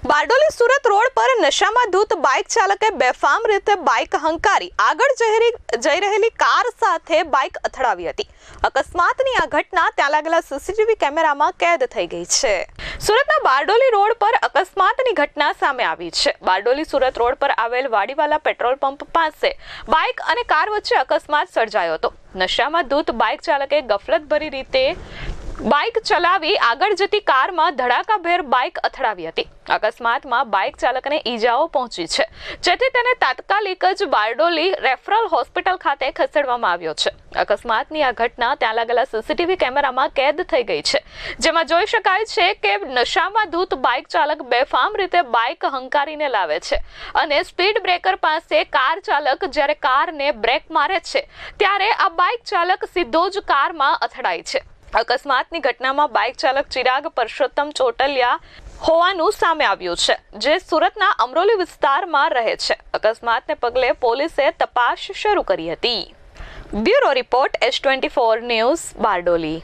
Bardoli Surat road પર નશામાં ધૂત bike ચાલકે બેફામ રીતે બાઇક હંકારી આગળ જઈ રહેલી કાર સાથે બાઇક અથડાવી હતી। અકસ્માતની આ ઘટના ત્યાં લાગેલા સીસીટીવી કેમેરામાં કેદ થઈ ગઈ છે। સુરતના બારડોલી રોડ પર અકસ્માતની ઘટના સામે આવી છે। બારડોલી સુરત રોડ પર આવેલ વાડીવાલા પેટ્રોલ પંપ પાસે બાઇક અને કાર વચ્ચે અકસ્માત સર્જાયો હતો। નશામાં ધૂત બાઇક ચાલકે ગફલતભરી રીતે બાઇક ચલાવી આગળ જતી કારમાં ધડાકાભેર બાઇક અથડાવી હતી। અકસ્માતમાં બાઇક ચાલકને ઈજાઓ પહોંચી છે, જેથી તેને તાત્કાલિક જ બારડોલી રેફરલ હોસ્પિટલ ખાતે ખસેડવામાં આવ્યો છે। અકસ્માતની આ ઘટના ત્યાં લાગેલા સીસીટીવી કેમેરામાં કેદ થઈ ગઈ છે, જેમાં જોઈ શકાય છે કે નશામાં ધૂત બાઇક ચાલક બેફામ રીતે બાઇક હંકારીને લાવે છે અને સ્પીડ બ્રેકર પાસે કાર ચાલક જ્યારે કારને બ્રેક મારે છે ત્યારે આ બાઇક ચાલક સીધો જ કારમાં અથડાય છે। અકસ્માતની ઘટનામાં બાઇક ચાલક ચિરાગ પરસોત્તમ ચોટલિયા હોવાનું સામે આવ્યું છે, જે સુરતના અમરોલી વિસ્તારમાં રહે છે। અકસ્માતને પગલે પોલીસે તપાસ શરૂ કરી હતી। Bureau report S24 news, Bardoli.